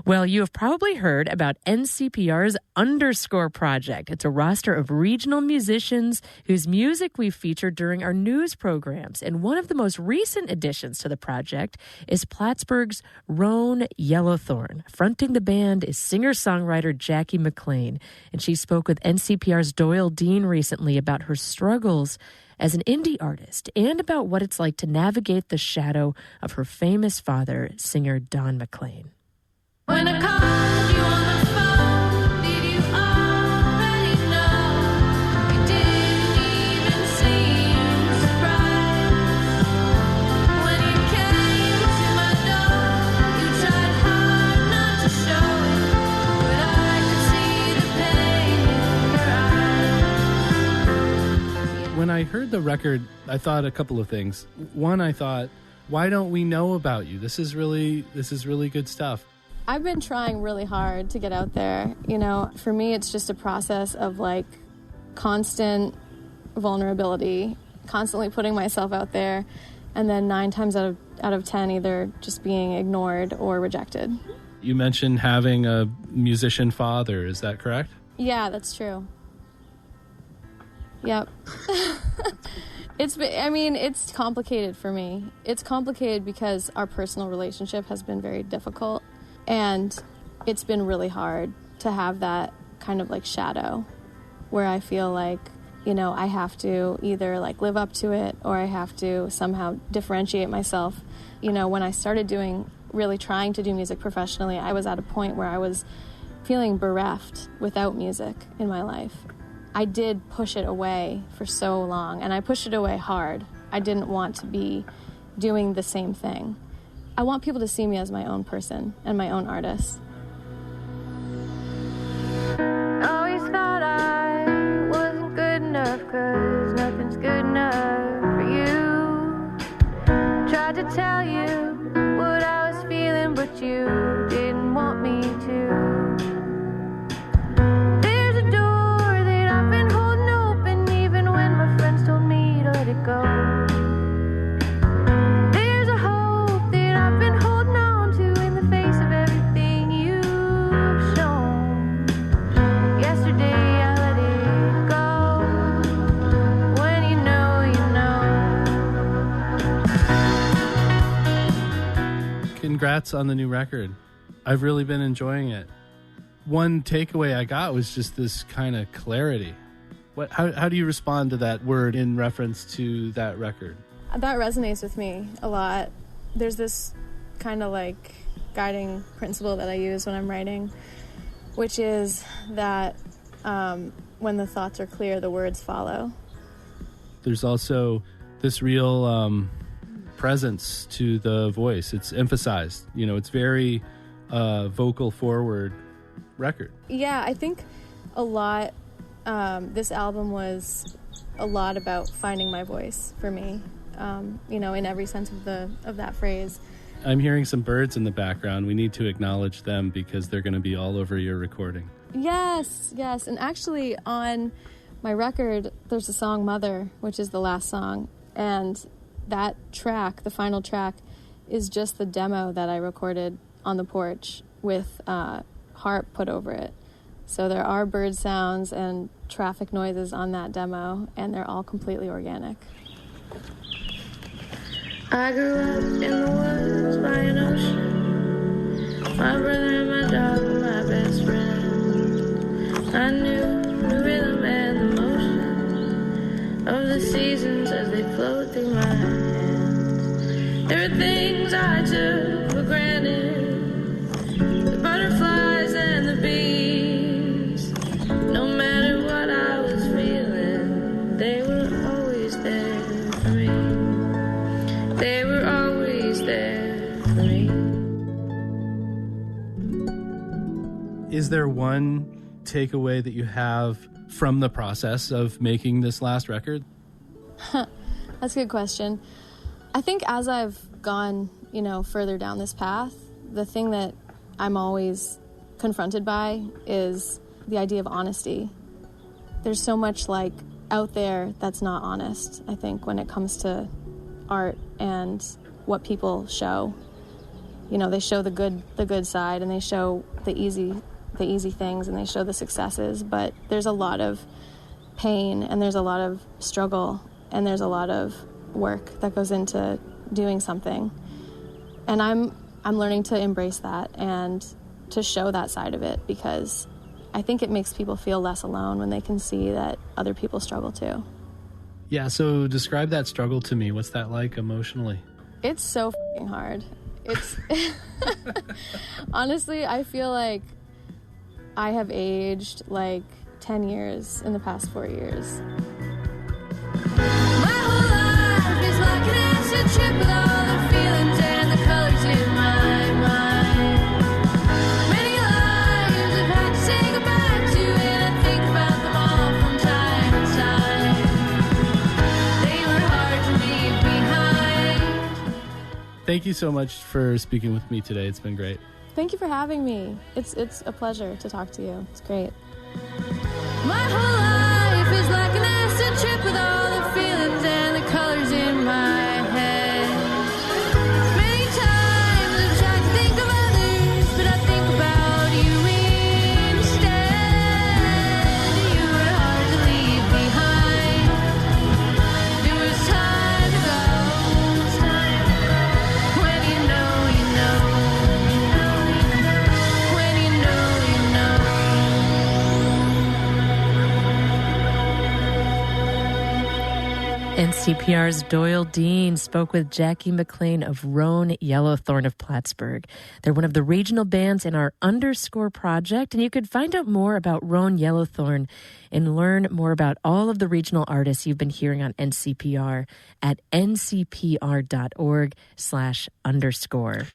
Well, you have probably heard about NCPR's Underscore Project. It's a roster of regional musicians whose music we've featured during our news programs. And one of the most recent additions to the project is Plattsburgh's Roan Yellowthorn. Fronting the band is singer-songwriter Jackie McLean. And she spoke with NCPR's Doyle Dean recently about her struggles as an indie artist and about what it's like to navigate the shadow of her famous father, singer Don McLean. When I called you on the phone, did you already know? You didn't even seem surprised. When you came to my door, you tried hard not to show it, but I could see the pain in your eyes. When I heard the record, I thought a couple of things. One, I thought, why don't we know about you? This is really good stuff. I've been trying really hard to get out there. You know, for me, it's just a process of like constant vulnerability, constantly putting myself out there, and then 9 times out of 10 either just being ignored or rejected. You mentioned having a musician father. Is that correct? Yeah, that's true. Yep. It's complicated for me. It's complicated because our personal relationship has been very difficult. And it's been really hard to have that kind of like shadow where I feel like, you know, I have to either like live up to it or I have to somehow differentiate myself. You know, when I started really trying to do music professionally, I was at a point where I was feeling bereft without music in my life. I did push it away for so long, and I pushed it away hard. I didn't want to be doing the same thing. I want people to see me as my own person and my own artist. Always thought I wasn't good enough, 'cause nothing's good enough for you. Tried to tell you what I was feeling, but you didn't want me to. There's a door that I've been holding open, even when my friends told me to let it go. Congrats on the new record. I've really been enjoying it. One takeaway I got was just this kind of clarity. How do you respond to that word in reference to that record? That resonates with me a lot. There's this kind of like guiding principle that I use when I'm writing, which is that when the thoughts are clear, the words follow. There's also this real presence to the voice. It's emphasized. You know, it's very vocal forward record. Yeah, I think a lot. This album was a lot about finding my voice for me. You know, in every sense of that phrase. I'm hearing some birds in the background. We need to acknowledge them because they're going to be all over your recording. Yes. And actually on my record, there's a song Mother, which is the last song. And that track, the final track, is just the demo that I recorded on the porch with harp put over it. So there are bird sounds and traffic noises on that demo, and they're all completely organic. I grew up in the woods by an ocean. My brother and my dog were my best friend. I knew the rhythm and the motion of the seasons as they flowed through my hands. There were things I took for granted, the butterflies and the bees. No matter what I was feeling, they were always there for me. They were always there for me. Is there one takeaway that you have from the process of making this last record? That's a good question. I think as I've gone, further down this path, the thing that I'm always confronted by is the idea of honesty. There's so much out there that's not honest, I think, when it comes to art and what people show. You know, they show the good side, and they show the easy things, and they show the successes, but there's a lot of pain, and there's a lot of struggle, and there's a lot of work that goes into doing something. And I'm learning to embrace that and to show that side of it, because I think it makes people feel less alone when they can see that other people struggle too. Yeah, so describe that struggle to me. What's that like emotionally? It's so f***ing hard. It's honestly, I feel like I have aged like 10 years in the past 4 years. My whole life is like an acid trip with all the feelings and the colors in my mind. Many lives I've had to say goodbye to, and I think about them all from time to time. They were hard to leave behind. Thank you so much for speaking with me today. It's been great. Thank you for having me. It's a pleasure to talk to you. It's great. My whole life is like an acid trip with all the feelings and the colors in my head. Many times I've tried to think of others, but I think about you instead. You were hard to leave behind. It was time to go. When you know, you know. When you know, you know. NCPR's Doyle Dean spoke with Jackie McLean of Roan Yellowthorn of Plattsburgh. They're one of the regional bands in our Underscore project, and you could find out more about Roan Yellowthorn and learn more about all of the regional artists you've been hearing on NCPR at ncpr.org/underscore.